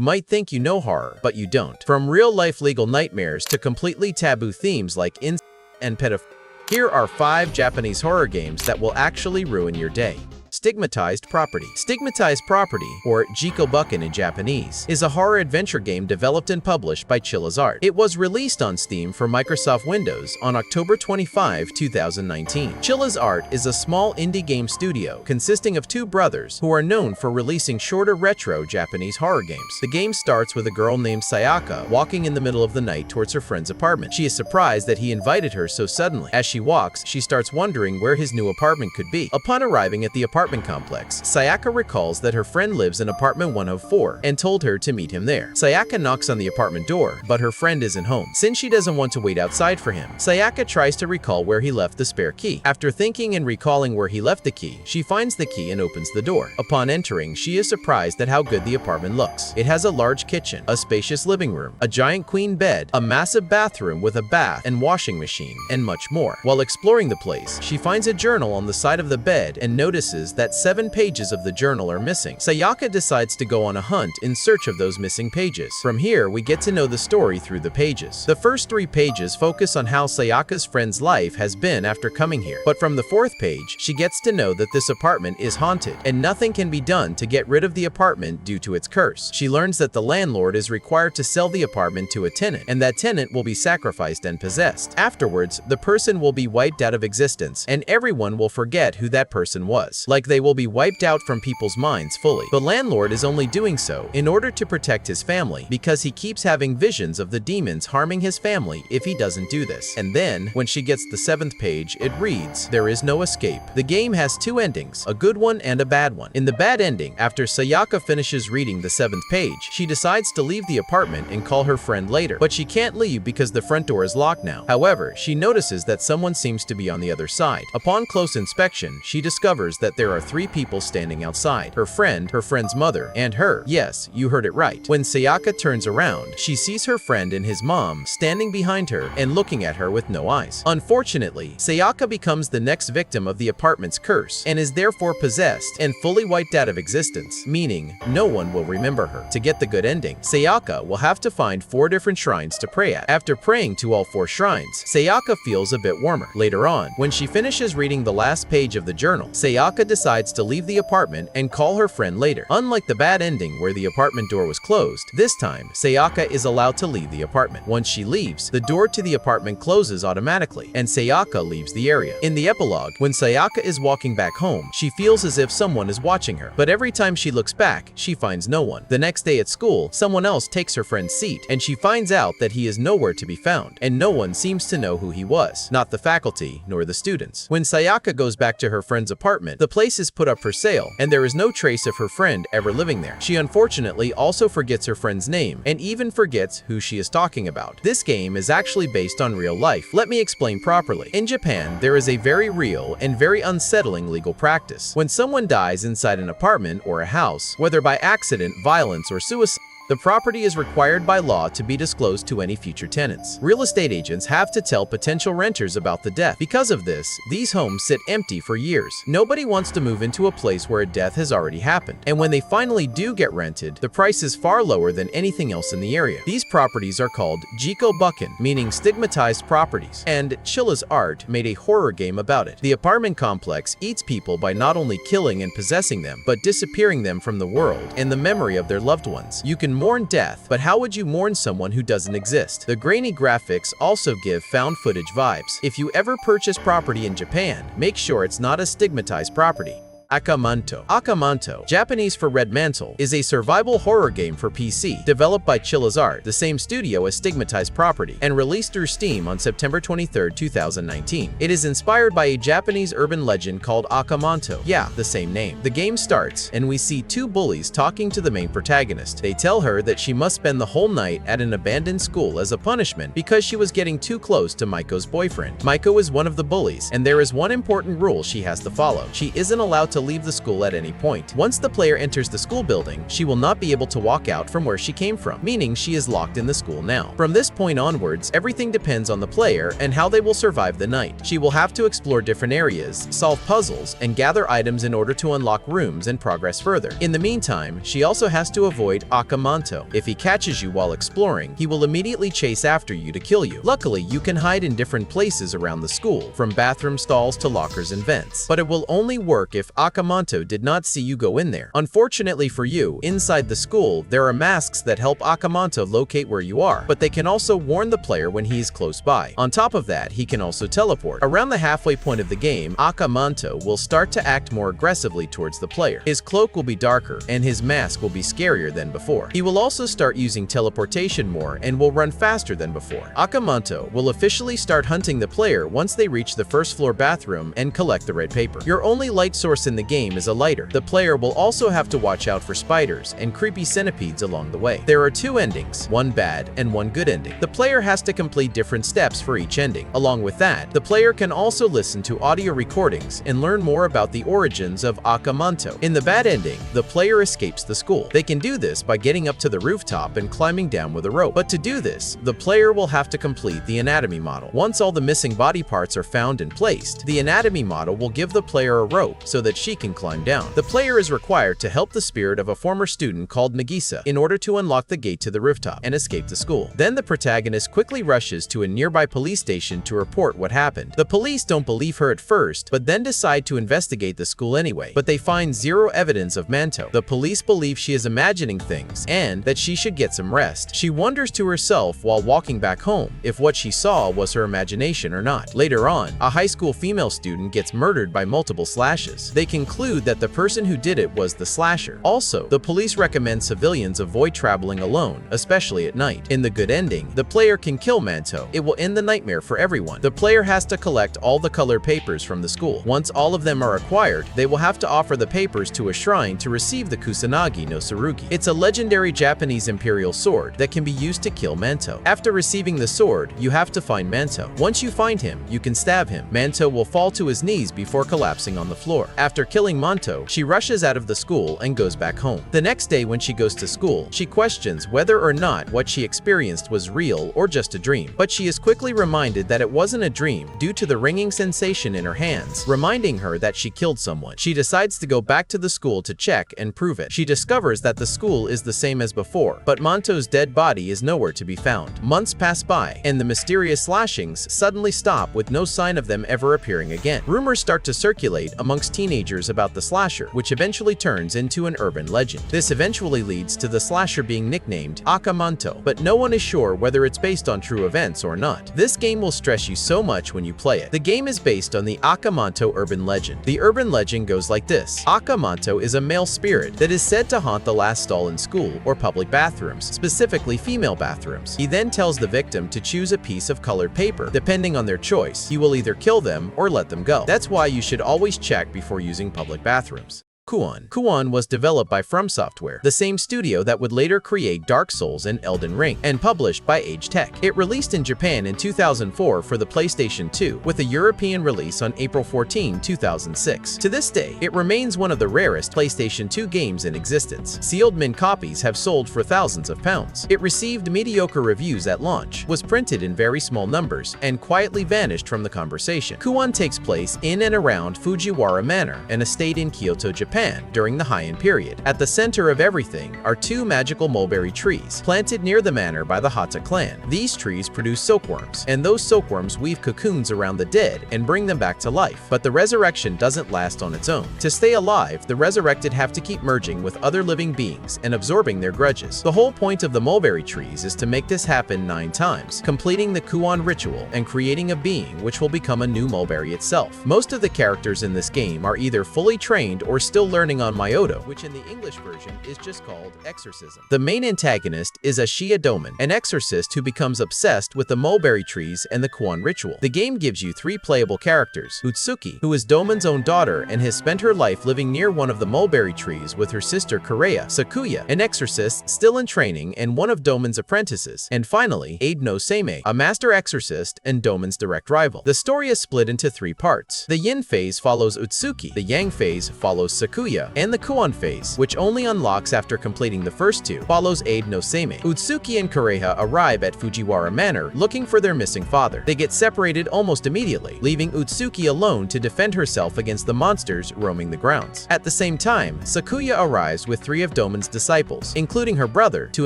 might think you know horror, but you don't. From real-life legal nightmares to completely taboo themes like incest and pedophilia, here are 5 Japanese horror games that will actually ruin your day. Stigmatized Property. Stigmatized Property, or Jikobuken in Japanese, is a horror adventure game developed and published by Chilla's Art. It was released on Steam for Microsoft Windows on October 25, 2019. Chilla's Art is a small indie game studio consisting of 2 brothers who are known for releasing shorter retro Japanese horror games. The game starts with a girl named Sayaka walking in the middle of the night towards her friend's apartment. She is surprised that he invited her so suddenly. As she walks, she starts wondering where his new apartment could be. Upon arriving at the apartment complex, Sayaka recalls that her friend lives in apartment 104 and told her to meet him there. Sayaka knocks on the apartment door, but her friend isn't home. Since she doesn't want to wait outside for him, Sayaka tries to recall where he left the spare key. After thinking and recalling where he left the key, she finds the key and opens the door. Upon entering, she is surprised at how good the apartment looks. It has a large kitchen, a spacious living room, a giant queen bed, a massive bathroom with a bath and washing machine, and much more. While exploring the place, she finds a journal on the side of the bed and notices that 7 pages of the journal are missing. Sayaka decides to go on a hunt in search of those missing pages. From here, we get to know the story through the pages. The first 3 pages focus on how Sayaka's friend's life has been after coming here. But from the 4th page, she gets to know that this apartment is haunted, and nothing can be done to get rid of the apartment due to its curse. She learns that the landlord is required to sell the apartment to a tenant, and that tenant will be sacrificed and possessed. Afterwards, the person will be wiped out of existence, and everyone will forget who that person was. Like they will be wiped out from people's minds fully. The landlord is only doing so in order to protect his family because he keeps having visions of the demons harming his family if he doesn't do this. And then, when she gets the 7th page, it reads, "There is no escape." The game has 2 endings, a good one and a bad one. In the bad ending, after Sayaka finishes reading the 7th page, she decides to leave the apartment and call her friend later, but she can't leave because the front door is locked now. However, she notices that someone seems to be on the other side. Upon close inspection, she discovers that there are 3 people standing outside: her friend, her friend's mother, and her. Yes, you heard it right. When Sayaka turns around, she sees her friend and his mom standing behind her and looking at her with no eyes. Unfortunately, Sayaka becomes the next victim of the apartment's curse and is therefore possessed and fully wiped out of existence, meaning no one will remember her. To get the good ending, Sayaka will have to find 4 different shrines to pray at. After praying to all 4 shrines, Sayaka feels a bit warmer. Later on, when she finishes reading the last page of the journal, Sayaka decides to leave the apartment and call her friend later. Unlike the bad ending where the apartment door was closed, this time, Sayaka is allowed to leave the apartment. Once she leaves, the door to the apartment closes automatically, and Sayaka leaves the area. In the epilogue, when Sayaka is walking back home, she feels as if someone is watching her, but every time she looks back, she finds no one. The next day at school, someone else takes her friend's seat, and she finds out that he is nowhere to be found, and no one seems to know who he was, not the faculty nor the students. When Sayaka goes back to her friend's apartment, the place is put up for sale, and there is no trace of her friend ever living there. She unfortunately also forgets her friend's name, and even forgets who she is talking about. This game is actually based on real life. Let me explain properly. In Japan, there is a very real and very unsettling legal practice. When someone dies inside an apartment or a house, whether by accident, violence, or suicide, the property is required by law to be disclosed to any future tenants. Real estate agents have to tell potential renters about the death. Because of this, these homes sit empty for years. Nobody wants to move into a place where a death has already happened. And when they finally do get rented, the price is far lower than anything else in the area. These properties are called Jikobuken, meaning stigmatized properties. And Chilla's Art made a horror game about it. The apartment complex eats people by not only killing and possessing them, but disappearing them from the world and the memory of their loved ones. You can mourn death, but how would you mourn someone who doesn't exist? The grainy graphics also give found footage vibes. If you ever purchase property in Japan, make sure it's not a stigmatized property. Akamanto. Akamanto, Japanese for Red Mantle, is a survival horror game for PC, developed by Chilla's Art, the same studio as Stigmatized Property, and released through Steam on September 23, 2019. It is inspired by a Japanese urban legend called Akamanto, yeah, the same name. The game starts, and we see 2 bullies talking to the main protagonist. They tell her that she must spend the whole night at an abandoned school as a punishment because she was getting too close to Maiko's boyfriend. Maiko is one of the bullies, and there is one important rule she has to follow. She isn't allowed to to leave the school at any point. Once the player enters the school building, she will not be able to walk out from where she came from, meaning she is locked in the school now. From this point onwards, everything depends on the player and how they will survive the night. She will have to explore different areas, solve puzzles, and gather items in order to unlock rooms and progress further. In the meantime, she also has to avoid Akamanto. If he catches you while exploring, he will immediately chase after you to kill you. Luckily, you can hide in different places around the school, from bathroom stalls to lockers and vents. But it will only work if Akamanto did not see you go in there. Unfortunately for you, inside the school, there are masks that help Akamanto locate where you are, but they can also warn the player when he is close by. On top of that, he can also teleport. Around the halfway point of the game, Akamanto will start to act more aggressively towards the player. His cloak will be darker, and his mask will be scarier than before. He will also start using teleportation more and will run faster than before. Akamanto will officially start hunting the player once they reach the first floor bathroom and collect the red paper. Your only light source in the game is a lighter. The player will also have to watch out for spiders and creepy centipedes along the way. There are two endings, one bad and one good ending. The player has to complete different steps for each ending. Along with that, the player can also listen to audio recordings and learn more about the origins of Akamanto. In the bad ending, the player escapes the school. They can do this by getting up to the rooftop and climbing down with a rope. But to do this, the player will have to complete the anatomy model. Once all the missing body parts are found and placed, the anatomy model will give the player a rope so that she can climb down. The player is required to help the spirit of a former student called Nagisa in order to unlock the gate to the rooftop and escape the school. Then the protagonist quickly rushes to a nearby police station to report what happened. The police don't believe her at first, but then decide to investigate the school anyway. But they find zero evidence of Manto. The police believe she is imagining things and that she should get some rest. She wonders to herself while walking back home if what she saw was her imagination or not. Later on, a high school female student gets murdered by multiple slashes. They conclude that the person who did it was the slasher. Also, the police recommend civilians avoid traveling alone, especially at night. In the good ending, the player can kill Manto. It will end the nightmare for everyone. The player has to collect all the colored papers from the school. Once all of them are acquired, they will have to offer the papers to a shrine to receive the Kusanagi no Tsurugi. It's a legendary Japanese imperial sword that can be used to kill Manto. After receiving the sword, you have to find Manto. Once you find him, you can stab him. Manto will fall to his knees before collapsing on the floor. After killing Manto, she rushes out of the school and goes back home. The next day when she goes to school, she questions whether or not what she experienced was real or just a dream. But she is quickly reminded that it wasn't a dream due to the ringing sensation in her hands, reminding her that she killed someone. She decides to go back to the school to check and prove it. She discovers that the school is the same as before, but Manto's dead body is nowhere to be found. Months pass by, and the mysterious slashings suddenly stop with no sign of them ever appearing again. Rumors start to circulate amongst teenagers about the slasher, which eventually turns into an urban legend. This eventually leads to the slasher being nicknamed Akamanto, but no one is sure whether it's based on true events or not. This game will stress you so much when you play it. The game is based on the Akamanto urban legend. The urban legend goes like this. Akamanto is a male spirit that is said to haunt the last stall in school or public bathrooms, specifically female bathrooms. He then tells the victim to choose a piece of colored paper. Depending on their choice, he will either kill them or let them go. That's why you should always check before using public bathrooms. Kuon. Kuon was developed by From Software, the same studio that would later create Dark Souls and Elden Ring, and published by Age Tech. It released in Japan in 2004 for the PlayStation 2, with a European release on April 14, 2006. To this day, it remains one of the rarest PlayStation 2 games in existence. Sealed mint copies have sold for thousands of pounds. It received mediocre reviews at launch, was printed in very small numbers, and quietly vanished from the conversation. Kuon takes place in and around Fujiwara Manor, an estate in Kyoto, Japan, during the Heian period. At the center of everything are two magical mulberry trees, planted near the manor by the Hata clan. These trees produce silkworms, and those silkworms weave cocoons around the dead and bring them back to life. But the resurrection doesn't last on its own. To stay alive, the resurrected have to keep merging with other living beings and absorbing their grudges. The whole point of the mulberry trees is to make this happen 9 times, completing the Kuon ritual and creating a being which will become a new mulberry itself. Most of the characters in this game are either fully trained or still still learning on Myoto, which in the English version is just called exorcism. The main antagonist is Ashia Doman, an exorcist who becomes obsessed with the mulberry trees and the Kuon ritual. The game gives you 3 playable characters: Utsuki, who is Doman's own daughter and has spent her life living near one of the mulberry trees with her sister Kureha; Sakuya, an exorcist still in training and one of Doman's apprentices; and finally, Aide no Seimei, a master exorcist and Doman's direct rival. The story is split into 3 parts. The Yin phase follows Utsuki, the Yang phase follows Sakuya, and the Kuon phase, which only unlocks after completing the first 2, follows Aide no Seimei. Utsuki and Kureha arrive at Fujiwara Manor looking for their missing father. They get separated almost immediately, leaving Utsuki alone to defend herself against the monsters roaming the grounds. At the same time, Sakuya arrives with 3 of Doman's disciples, including her brother, to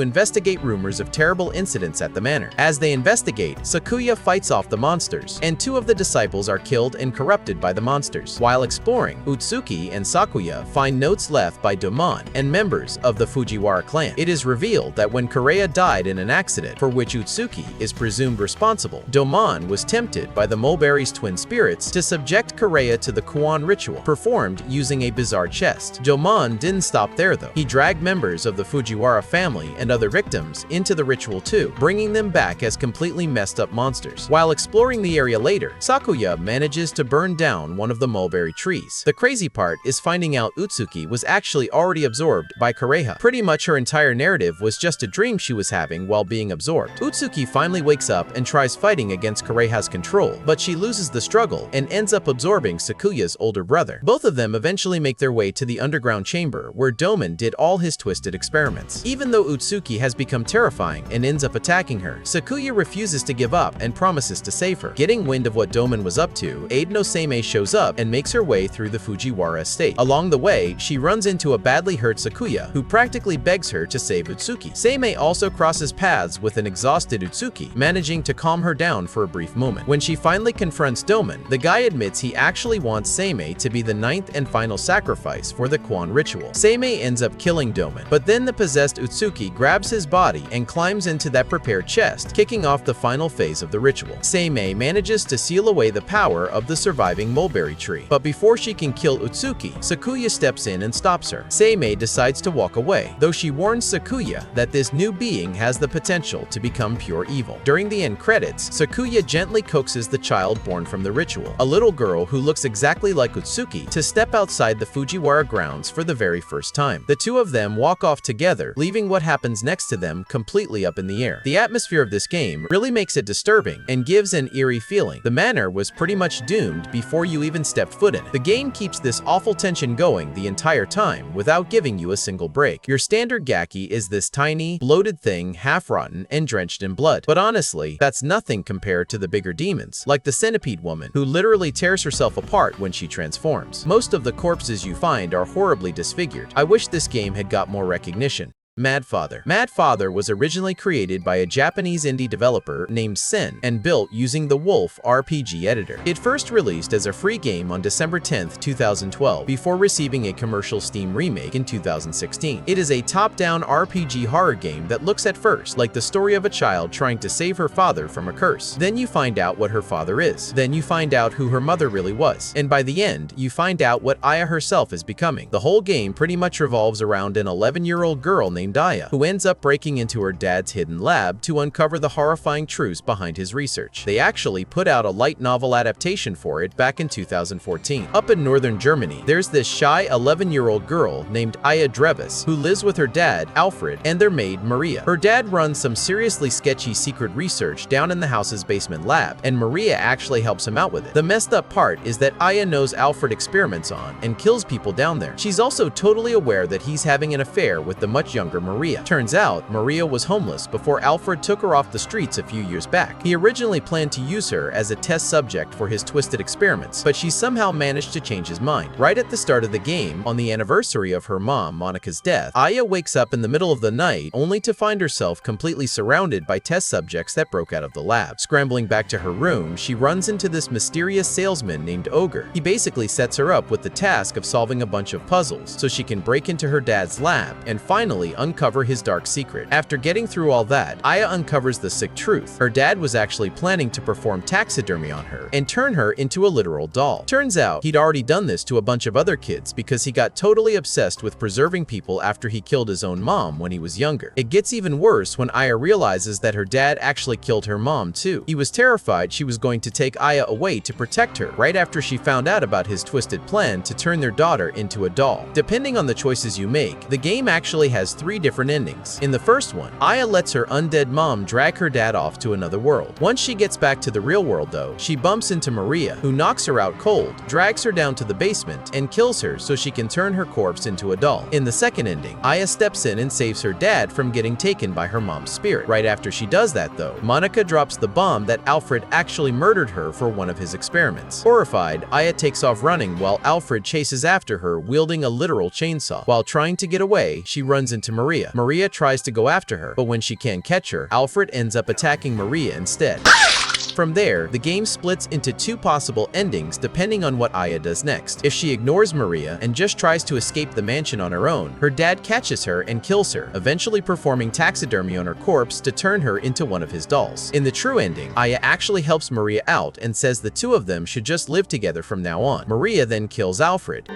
investigate rumors of terrible incidents at the manor. As they investigate, Sakuya fights off the monsters, and 2 of the disciples are killed and corrupted by the monsters. While exploring, Utsuki and Sakuya find notes left by Doman and members of the Fujiwara clan. It is revealed that when Kureha died in an accident for which Utsuki is presumed responsible, Doman was tempted by the mulberry's twin spirits to subject Kureha to the Kuon ritual, performed using a bizarre chest. Doman didn't stop there though. He dragged members of the Fujiwara family and other victims into the ritual too, bringing them back as completely messed up monsters. While exploring the area later, Sakuya manages to burn down one of the mulberry trees. The crazy part is finding out Utsuki was actually already absorbed by Kureha. Pretty much her entire narrative was just a dream she was having while being absorbed. Utsuki finally wakes up and tries fighting against Kureha's control, but she loses the struggle and ends up absorbing Sakuya's older brother. Both of them eventually make their way to the underground chamber where Doman did all his twisted experiments. Even though Utsuki has become terrifying and ends up attacking her, Sakuya refuses to give up and promises to save her. Getting wind of what Doman was up to, Aide no Seimei shows up and makes her way through the Fujiwara estate. Along the way, she runs into a badly hurt Sakuya, who practically begs her to save Utsuki. Seimei also crosses paths with an exhausted Utsuki, managing to calm her down for a brief moment. When she finally confronts Doman, the guy admits he actually wants Seimei to be the 9th and final sacrifice for the Kuon ritual. Seimei ends up killing Doman, but then the possessed Utsuki grabs his body and climbs into that prepared chest, kicking off the final phase of the ritual. Seimei manages to seal away the power of the surviving mulberry tree, but before she can kill Utsuki, Sakuya steps in and stops her. Seimei decides to walk away, though she warns Sakuya that this new being has the potential to become pure evil. During the end credits, Sakuya gently coaxes the child born from the ritual, a little girl who looks exactly like Utsuki, to step outside the Fujiwara grounds for the very first time. The 2 of them walk off together, leaving what happens next to them completely up in the air. The atmosphere of this game really makes it disturbing and gives an eerie feeling. The manor was pretty much doomed before you even stepped foot in it. The game keeps this awful tension going the entire time without giving you a single break. Your standard Gaki is this tiny, bloated thing, half-rotten and drenched in blood. But honestly, that's nothing compared to the bigger demons, like the centipede woman, who literally tears herself apart when she transforms. Most of the corpses you find are horribly disfigured. I wish this game had got more recognition. Mad Father. Mad Father was originally created by a Japanese indie developer named Sen and built using the Wolf RPG editor. It first released as a free game on December 10, 2012, before receiving a commercial Steam remake in 2016. It is a top-down RPG horror game that looks at first like the story of a child trying to save her father from a curse. Then you find out what her father is. Then you find out who her mother really was. And by the end, you find out what Aya herself is becoming. The whole game pretty much revolves around an 11-year-old girl named Aya, who ends up breaking into her dad's hidden lab to uncover the horrifying truths behind his research. They actually put out a light novel adaptation for it back in 2014. Up in northern Germany, there's this shy 11-year-old girl named Aya Drevis who lives with her dad, Alfred, and their maid, Maria. Her dad runs some seriously sketchy secret research down in the house's basement lab, and Maria actually helps him out with it. The messed up part is that Aya knows Alfred experiments on and kills people down there. She's also totally aware that he's having an affair with the much younger Maria. Turns out, Maria was homeless before Alfred took her off the streets a few years back. He originally planned to use her as a test subject for his twisted experiments, but she somehow managed to change his mind. Right at the start of the game, on the anniversary of her mom, Monica's death, Aya wakes up in the middle of the night only to find herself completely surrounded by test subjects that broke out of the lab. Scrambling back to her room, she runs into this mysterious salesman named Ogre. He basically sets her up with the task of solving a bunch of puzzles so she can break into her dad's lab and finally uncover his dark secret. After getting through all that, Aya uncovers the sick truth. Her dad was actually planning to perform taxidermy on her and turn her into a literal doll. Turns out he'd already done this to a bunch of other kids because he got totally obsessed with preserving people after he killed his own mom when he was younger. It gets even worse when Aya realizes that her dad actually killed her mom too. He was terrified she was going to take Aya away to protect her right after she found out about his twisted plan to turn their daughter into a doll. Depending on the choices you make, the game actually has 3 different endings. In the first one, Aya lets her undead mom drag her dad off to another world. Once she gets back to the real world though, she bumps into Maria, who knocks her out cold, drags her down to the basement, and kills her so she can turn her corpse into a doll. In the second ending, Aya steps in and saves her dad from getting taken by her mom's spirit. Right after she does that though, Monica drops the bomb that Alfred actually murdered her for one of his experiments. Horrified, Aya takes off running while Alfred chases after her wielding a literal chainsaw. While trying to get away, she runs into Maria. Maria tries to go after her, but when she can't catch her, Alfred ends up attacking Maria instead. From there, the game splits into 2 possible endings depending on what Aya does next. If she ignores Maria and just tries to escape the mansion on her own, her dad catches her and kills her, eventually performing taxidermy on her corpse to turn her into one of his dolls. In the true ending, Aya actually helps Maria out and says the 2 of them should just live together from now on. Maria then kills Alfred,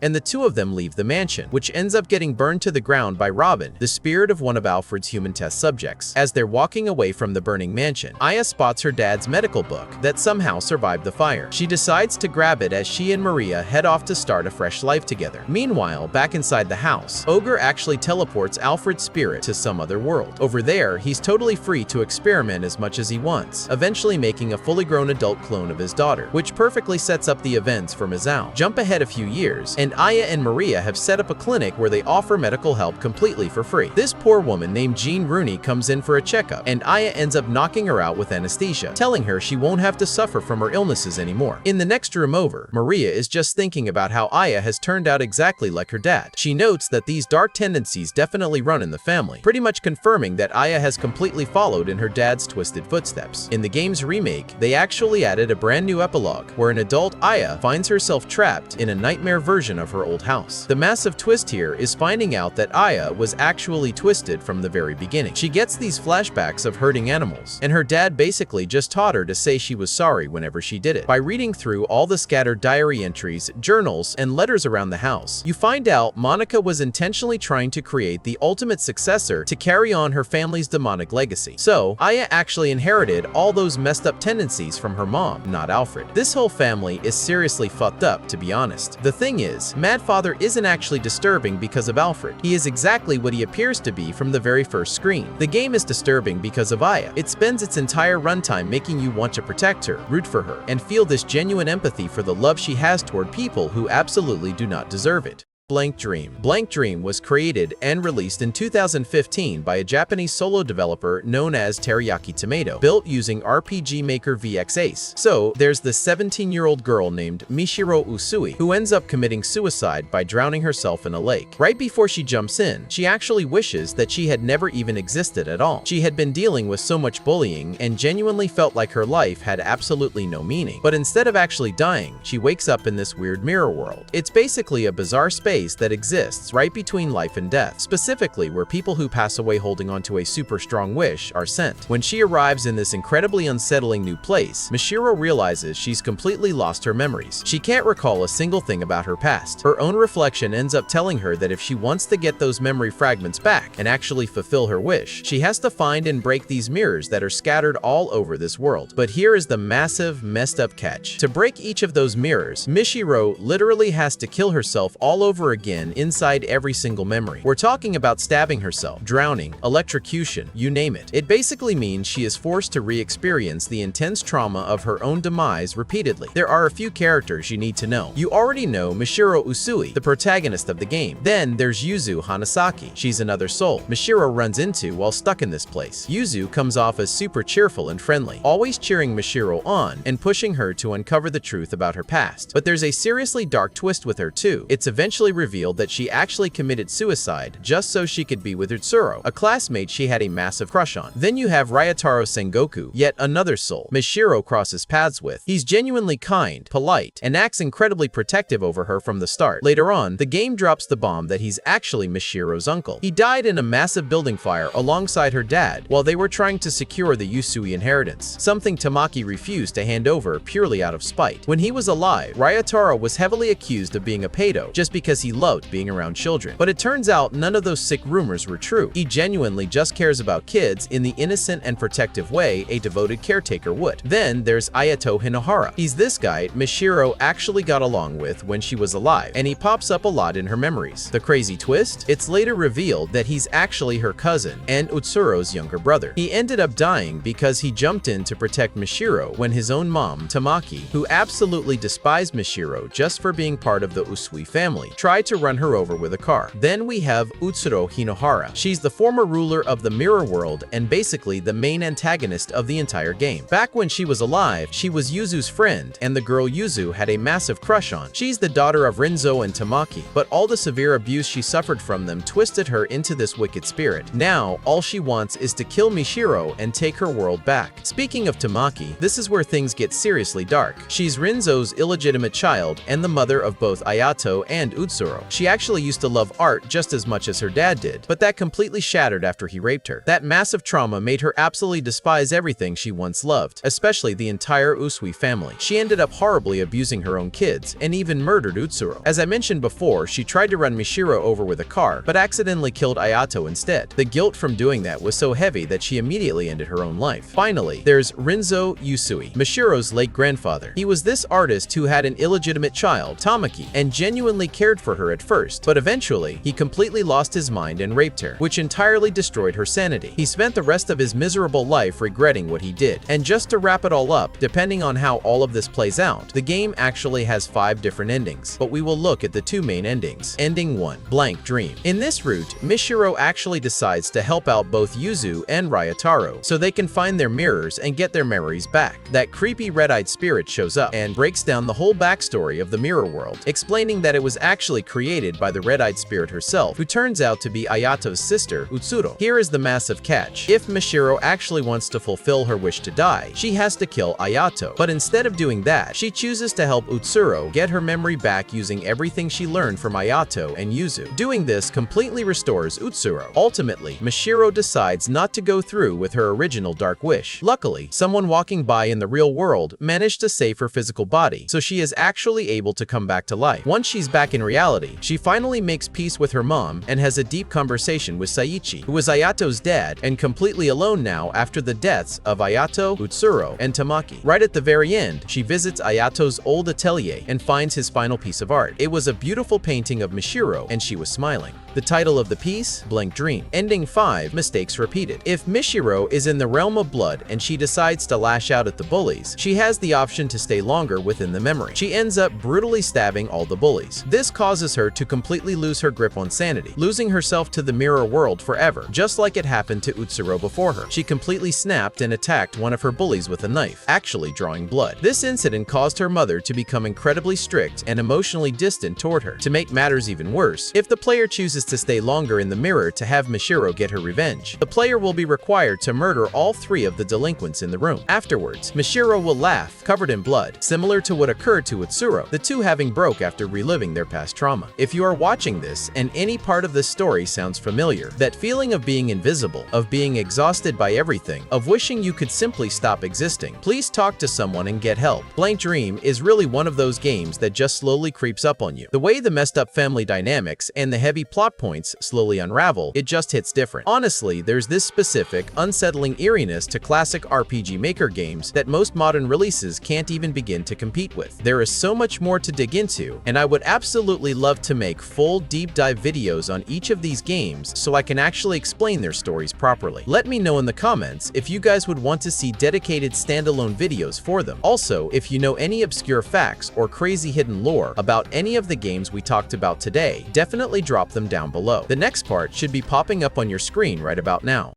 and the 2 of them leave the mansion, which ends up getting burned to the ground by Robin, the spirit of one of Alfred's human test subjects. As they're walking away from the burning mansion, Aya spots her dad's medical book that somehow survived the fire. She decides to grab it as she and Maria head off to start a fresh life together. Meanwhile, back inside the house, Ogre actually teleports Alfred's spirit to some other world. Over there, he's totally free to experiment as much as he wants, eventually making a fully grown adult clone of his daughter, which perfectly sets up the events for Mizao. Jump ahead a few years, and Aya and Maria have set up a clinic where they offer medical help completely for free. This poor woman named Jean Rooney comes in for a checkup, and Aya ends up knocking her out with anesthesia, telling her she won't have to suffer from her illnesses anymore. In the next room over, Maria is just thinking about how Aya has turned out exactly like her dad. She notes that these dark tendencies definitely run in the family, pretty much confirming that Aya has completely followed in her dad's twisted footsteps. In the game's remake, they actually added a brand new epilogue where an adult Aya finds herself trapped in a nightmare version of her old house. The massive twist here is finding out that Aya was actually twisted from the very beginning. She gets these flashbacks of hurting animals, and her dad basically just taught her to say she was sorry whenever she did it. By reading through all the scattered diary entries, journals, and letters around the house, you find out Monica was intentionally trying to create the ultimate successor to carry on her family's demonic legacy. So, Aya actually inherited all those messed up tendencies from her mom, not Alfred. This whole family is seriously fucked up, to be honest. The thing is, Mad Father isn't actually disturbing because of Alfred. He is exactly what he appears to be from the very first screen. The game is disturbing because of Aya. It spends its entire runtime making you want to protect her, root for her, and feel this genuine empathy for the love she has toward people who absolutely do not deserve it. Blank Dream. Blank Dream was created and released in 2015 by a Japanese solo developer known as Teriyaki Tomato, built using RPG Maker VX Ace. So, there's this 17-year-old girl named Michiro Usui who ends up committing suicide by drowning herself in a lake. Right before she jumps in, she actually wishes that she had never even existed at all. She had been dealing with so much bullying and genuinely felt like her life had absolutely no meaning. But instead of actually dying, she wakes up in this weird mirror world. It's basically a bizarre space that exists right between life and death, specifically where people who pass away holding onto a super strong wish are sent. When she arrives in this incredibly unsettling new place, Michiro realizes she's completely lost her memories. She can't recall a single thing about her past. Her own reflection ends up telling her that if she wants to get those memory fragments back and actually fulfill her wish, she has to find and break these mirrors that are scattered all over this world. But here is the massive, messed up catch. To break each of those mirrors, Michiro literally has to kill herself all over again inside every single memory. We're talking about stabbing herself, drowning, electrocution, you name it. It basically means she is forced to re-experience the intense trauma of her own demise repeatedly. There are a few characters you need to know. You already know Michiro Usui, the protagonist of the game. Then there's Yuzu Hanasaki. She's another soul Michiro runs into while stuck in this place. Yuzu comes off as super cheerful and friendly, always cheering Michiro on and pushing her to uncover the truth about her past. But there's a seriously dark twist with her too. It's eventually revealed that she actually committed suicide just so she could be with Utsuro, a classmate she had a massive crush on. Then you have Ryotaro Sengoku, yet another soul Mishiro crosses paths with. He's genuinely kind, polite, and acts incredibly protective over her from the start. Later on, the game drops the bomb that he's actually Mishiro's uncle. He died in a massive building fire alongside her dad while they were trying to secure the Usui inheritance, something Tamaki refused to hand over purely out of spite. When he was alive, Ryotaro was heavily accused of being a pedo just because he loved being around children. But it turns out none of those sick rumors were true. He genuinely just cares about kids in the innocent and protective way a devoted caretaker would. Then there's Ayato Hinohara. He's this guy Mishiro actually got along with when she was alive, and he pops up a lot in her memories. The crazy twist? It's later revealed that he's actually her cousin and Utsuro's younger brother. He ended up dying because he jumped in to protect Mishiro when his own mom, Tamaki, who absolutely despised Mishiro just for being part of the Usui family, tried to run her over with a car. Then we have Utsuro Hinohara. She's the former ruler of the Mirror World and basically the main antagonist of the entire game. Back when she was alive, she was Yuzu's friend and the girl Yuzu had a massive crush on. She's the daughter of Rinzo and Tamaki, but all the severe abuse she suffered from them twisted her into this wicked spirit. Now, all she wants is to kill Mishiro and take her world back. Speaking of Tamaki, this is where things get seriously dark. She's Rinzo's illegitimate child and the mother of both Ayato and Utsuro. She actually used to love art just as much as her dad did, but that completely shattered after he raped her. That massive trauma made her absolutely despise everything she once loved, especially the entire Usui family. She ended up horribly abusing her own kids and even murdered Utsuro. As I mentioned before, she tried to run Mishiro over with a car, but accidentally killed Ayato instead. The guilt from doing that was so heavy that she immediately ended her own life. Finally, there's Rinzo Usui, Mishiro's late grandfather. He was this artist who had an illegitimate child, Tamaki, and genuinely cared for her at first, but eventually, he completely lost his mind and raped her, which entirely destroyed her sanity. He spent the rest of his miserable life regretting what he did. And just to wrap it all up, depending on how all of this plays out, the game actually has 5 different endings, but we will look at the 2 main endings. Ending 1, Blank Dream. In this route, Mishiro actually decides to help out both Yuzu and Ryotaro so they can find their mirrors and get their memories back. That creepy red-eyed spirit shows up and breaks down the whole backstory of the Mirror World, explaining that it was actually created by the red-eyed spirit herself, who turns out to be Ayato's sister, Utsuro. Here is the massive catch. If Mishiro actually wants to fulfill her wish to die, she has to kill Ayato. But instead of doing that, she chooses to help Utsuro get her memory back using everything she learned from Ayato and Yuzu. Doing this completely restores Utsuro. Ultimately, Mishiro decides not to go through with her original dark wish. Luckily, someone walking by in the real world managed to save her physical body, so she is actually able to come back to life. Once she's back in reality, she finally makes peace with her mom and has a deep conversation with Saichi, who is Ayato's dad and completely alone now after the deaths of Ayato, Utsuro, and Tamaki. Right at the very end, she visits Ayato's old atelier and finds his final piece of art. It was a beautiful painting of Mishiro and she was smiling. The title of the piece, Blank Dream. Ending 5, Mistakes Repeated. If Mishiro is in the realm of blood and she decides to lash out at the bullies, she has the option to stay longer within the memory. She ends up brutally stabbing all the bullies. This causes her to completely lose her grip on sanity, losing herself to the mirror world forever, just like it happened to Utsuro before her. She completely snapped and attacked one of her bullies with a knife, actually drawing blood. This incident caused her mother to become incredibly strict and emotionally distant toward her. To make matters even worse, if the player chooses to stay longer in the mirror to have Mishiro get her revenge, the player will be required to murder all 3 of the delinquents in the room. Afterwards, Mishiro will laugh, covered in blood, similar to what occurred to Utsuro, the 2 having broke after reliving their past trauma. If you are watching this and any part of this story sounds familiar, that feeling of being invisible, of being exhausted by everything, of wishing you could simply stop existing, please talk to someone and get help. Blank Dream is really one of those games that just slowly creeps up on you. The way the messed up family dynamics and the heavy plot points slowly unravel, it just hits different. Honestly, there's this specific, unsettling eeriness to classic RPG Maker games that most modern releases can't even begin to compete with. There is so much more to dig into, and I would absolutely love to make full deep dive videos on each of these games so I can actually explain their stories properly. Let me know in the comments if you guys would want to see dedicated standalone videos for them. Also, if you know any obscure facts or crazy hidden lore about any of the games we talked about today, definitely drop them down below. The next part should be popping up on your screen right about now.